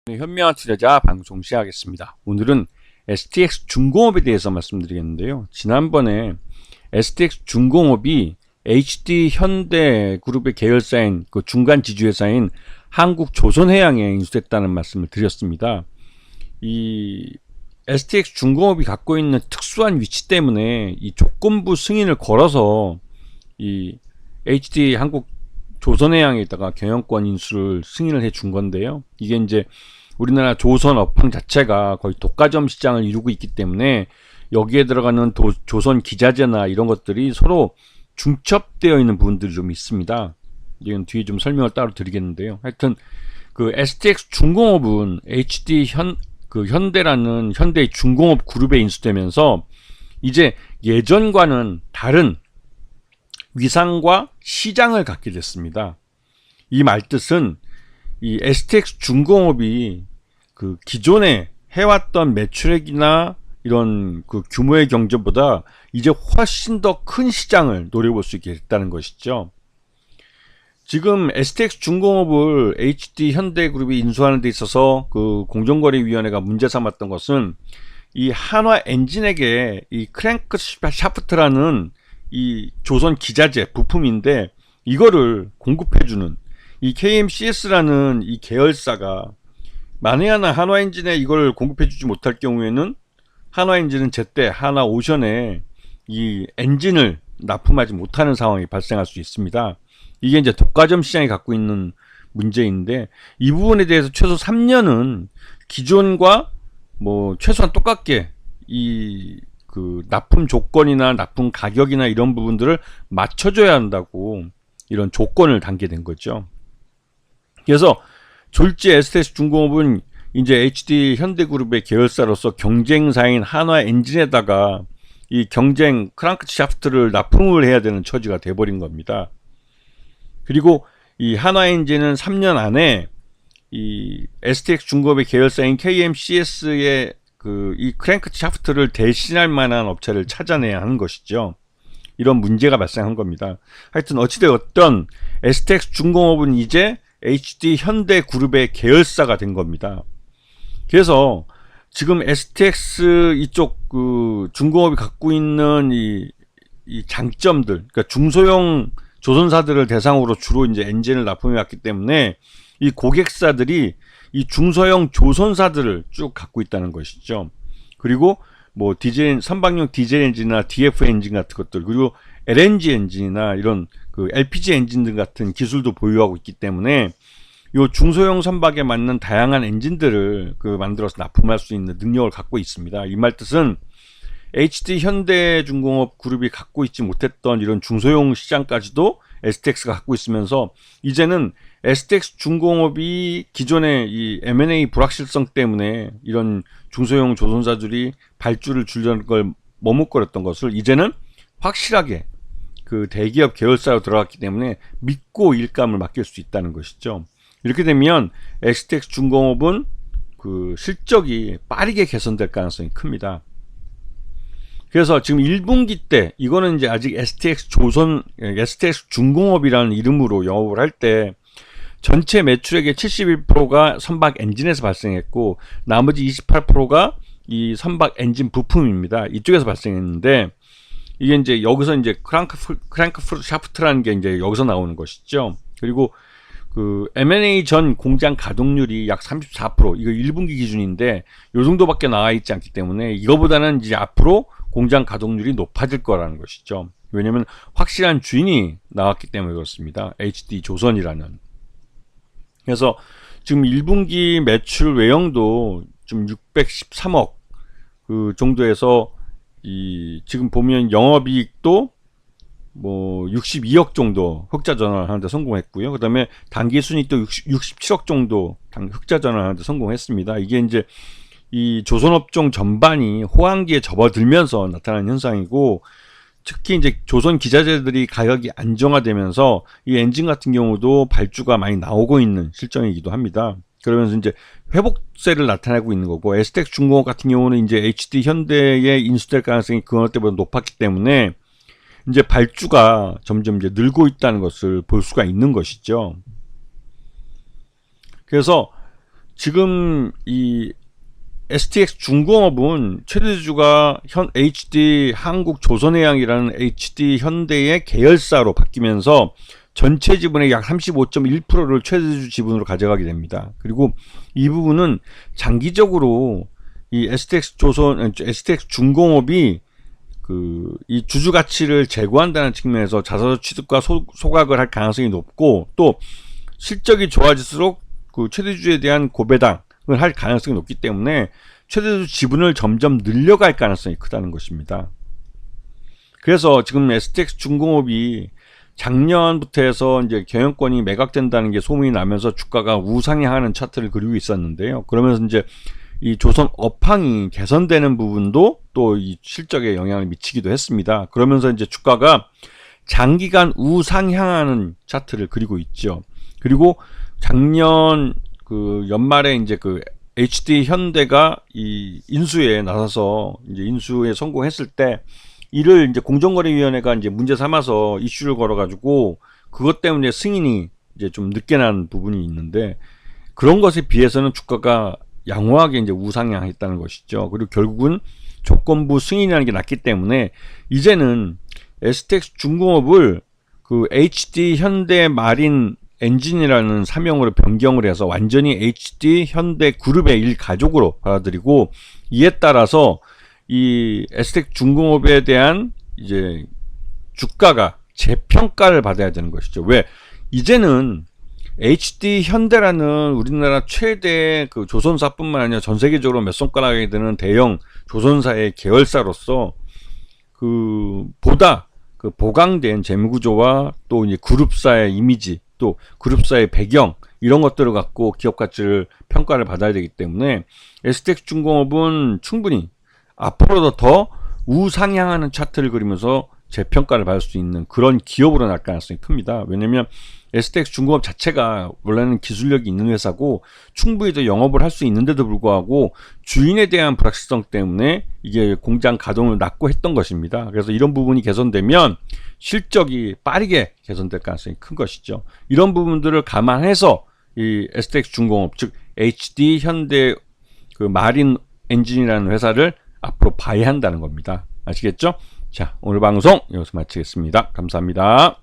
네, 현명한 투자자 방송 시작하겠습니다. 오늘은 STX 중공업에 대해서 말씀드리겠는데요. 지난번에 STX 중공업이 HD 현대그룹의 계열사인 그 중간 지주회사인 한국조선해양에 인수됐다는 말씀을 드렸습니다. 이 STX 중공업이 갖고 있는 특수한 위치 때문에 이 조건부 승인을 걸어서 이 HD 한국 조선해양에다가 경영권 인수를 승인을 해 준 건데요. 이게 이제 우리나라 조선 업황 자체가 거의 독과점 시장을 이루고 있기 때문에 여기에 들어가는 조선 기자재나 이런 것들이 서로 중첩되어 있는 부분들이 좀 있습니다. 이건 뒤에 좀 설명을 따로 드리겠는데요. 하여튼 그 STX 중공업은 현대라는 현대 중공업 그룹에 인수되면서 이제 예전과는 다른 위상과 시장을 갖게 됐습니다. 이 말뜻은 이 STX 중공업이 그 기존에 해왔던 매출액이나 이런 그 규모의 경제보다 이제 훨씬 더 큰 시장을 노려볼 수 있게 됐다는 것이죠. 지금 STX 중공업을 HD 현대그룹이 인수하는 데 있어서 그 공정거래위원회가 문제 삼았던 것은 이 한화 엔진에게 이 크랭크 샤프트라는 이 조선 기자재 부품인데 이거를 공급해주는 이 KMCS라는 이 계열사가 만에 하나 한화엔진에 이걸 공급해주지 못할 경우에는 한화엔진은 제때 한화오션에 이 엔진을 납품하지 못하는 상황이 발생할 수 있습니다. 이게 이제 독과점 시장이 갖고 있는 문제인데 이 부분에 대해서 최소 3년은 기존과 뭐 최소한 똑같게 이 그 납품 조건이나 납품 가격이나 이런 부분들을 맞춰줘야 한다고 이런 조건을 단게 된 거죠. 그래서 졸지 STX 중공업은 이제 HD 현대그룹의 계열사로서 경쟁사인 한화 엔진에다가 이 경쟁 크랑크 샤프트를 납품을 해야 되는 처지가 돼버린 겁니다. 그리고 이 한화 엔진은 3년 안에 이 STX 중공업의 계열사인 KMCS의 그 이 크랭크 샤프트를 대신할 만한 업체를 찾아내야 하는 것이죠. 이런 문제가 발생한 겁니다. 하여튼 어찌되었던 STX 중공업은 이제 HD 현대그룹의 계열사가 된 겁니다. 그래서 지금 STX 이쪽 그 중공업이 갖고 있는 이 장점들, 그러니까 중소형 조선사들을 대상으로 주로 이제 엔진을 납품해 왔기 때문에 이 고객사들이 이 중소형 조선사들을 쭉 갖고 있다는 것이죠. 그리고 뭐 디젤 선박용 디젤 엔진이나 DF 엔진 같은 것들, 그리고 LNG 엔진이나 이런 그 LPG 엔진 등 같은 기술도 보유하고 있기 때문에 요 중소형 선박에 맞는 다양한 엔진들을 그 만들어서 납품할 수 있는 능력을 갖고 있습니다. 이 말뜻은 HD 현대중공업 그룹이 갖고 있지 못했던 이런 중소형 시장까지도 STX가 갖고 있으면서 이제는 STX 중공업이 기존의 이 M&A 불확실성 때문에 이런 중소형 조선사들이 발주를 주려는 걸 머뭇거렸던 것을 이제는 확실하게 그 대기업 계열사로 들어갔기 때문에 믿고 일감을 맡길 수 있다는 것이죠. 이렇게 되면 STX 중공업은 그 실적이 빠르게 개선될 가능성이 큽니다. 그래서 지금 1분기 때 이거는 이제 아직 STX 중공업이라는 이름으로 영업을 할 때 전체 매출액의 71%가 선박 엔진에서 발생했고 나머지 28%가 이 선박 엔진 부품입니다. 이쪽에서 발생했는데 이게 이제 여기서 이제 크랭크 샤프트라는 게 이제 여기서 나오는 것이죠. 그리고 그 M&A 전 공장 가동률이 약 34%, 이거 1분기 기준인데 요 정도밖에 나와 있지 않기 때문에 이거보다는 이제 앞으로 공장 가동률이 높아질 거라는 것이죠. 왜냐면 확실한 주인이 나왔기 때문에 그렇습니다. HD 조선이라는. 그래서 지금 1분기 매출 외형도 좀 613억 그 정도에서 이 지금 보면 영업이익도 뭐 62억 정도 흑자 전환하는데 성공했고요. 그 다음에 당기순이익도 67억 정도 흑자 전환하는데 성공했습니다. 이게 이제 이 조선업종 전반이 호황기에 접어들면서 나타나는 현상이고, 특히 이제 조선 기자재들이 가격이 안정화되면서 이 엔진 같은 경우도 발주가 많이 나오고 있는 실정이기도 합니다. 그러면서 이제 회복세를 나타내고 있는 거고, STX 중공업 같은 경우는 이제 HD 현대에 인수될 가능성이 그것 때보다 높았기 때문에 이제 발주가 점점 이제 늘고 있다는 것을 볼 수가 있는 것이죠. 그래서 지금 이 STX 중공업은 최대주주가 HD 한국조선해양이라는 HD 현대의 계열사로 바뀌면서 전체 지분의 약 35.1%를 최대주 지분으로 가져가게 됩니다. 그리고 이 부분은 장기적으로 이 STX 중공업이 이 주주 가치를 제고한다는 측면에서 자사주 취득과 소각을 할 가능성이 높고, 또 실적이 좋아질수록 그 최대주주에 대한 고배당을 할 가능성이 높기 때문에 최대주 지분을 점점 늘려갈 가능성이 크다는 것입니다. 그래서 지금 STX 중공업이 작년부터 해서 이제 경영권이 매각된다는 게 소문이 나면서 주가가 우상향하는 차트를 그리고 있었는데요. 그러면서 이제 이 조선 업황이 개선되는 부분도 또 이 실적에 영향을 미치기도 했습니다. 그러면서 이제 주가가 장기간 우상향하는 차트를 그리고 있죠. 그리고 작년 그 연말에 이제 그 HD 현대가 이 인수에 나서서 이제 인수에 성공했을 때 이를 이제 공정거래위원회가 이제 문제 삼아서 이슈를 걸어가지고 그것 때문에 승인이 이제 좀 늦게 난 부분이 있는데, 그런 것에 비해서는 주가가 양호하게 이제 우상향했다는 것이죠. 그리고 결국은 조건부 승인이라는 게 났기 때문에 이제는 STX 중공업을 그 HD 현대 마린 엔진이라는 사명으로 변경을 해서 완전히 HD 현대 그룹의 일가족으로 받아들이고, 이에 따라서 이 STX 중공업에 대한 이제 주가가 재평가를 받아야 되는 것이죠. 왜? 이제는 HD 현대라는 우리나라 최대 그 조선사뿐만 아니라 전 세계적으로 몇 손가락에 드는 대형 조선사의 계열사로서 그 보다 그 보강된 재무구조와 또 이제 그룹사의 이미지, 또 그룹사의 배경, 이런 것들을 갖고 기업 가치를 평가를 받아야 되기 때문에 STX 중공업은 충분히 앞으로도 더 우상향하는 차트를 그리면서 재평가를 받을 수 있는 그런 기업으로 날 가능성이 큽니다. 왜냐면 STX 중공업 자체가 원래는 기술력이 있는 회사고 충분히 더 영업을 할 수 있는데도 불구하고 주인에 대한 불확실성 때문에 이게 공장 가동을 낙고 했던 것입니다. 그래서 이런 부분이 개선되면 실적이 빠르게 개선될 가능성이 큰 것이죠. 이런 부분들을 감안해서 이 STX 중공업, 즉 HD 현대 그 마린 엔진이라는 회사를 앞으로 봐야 한다는 겁니다. 아시겠죠? 자, 오늘 방송 여기서 마치겠습니다. 감사합니다.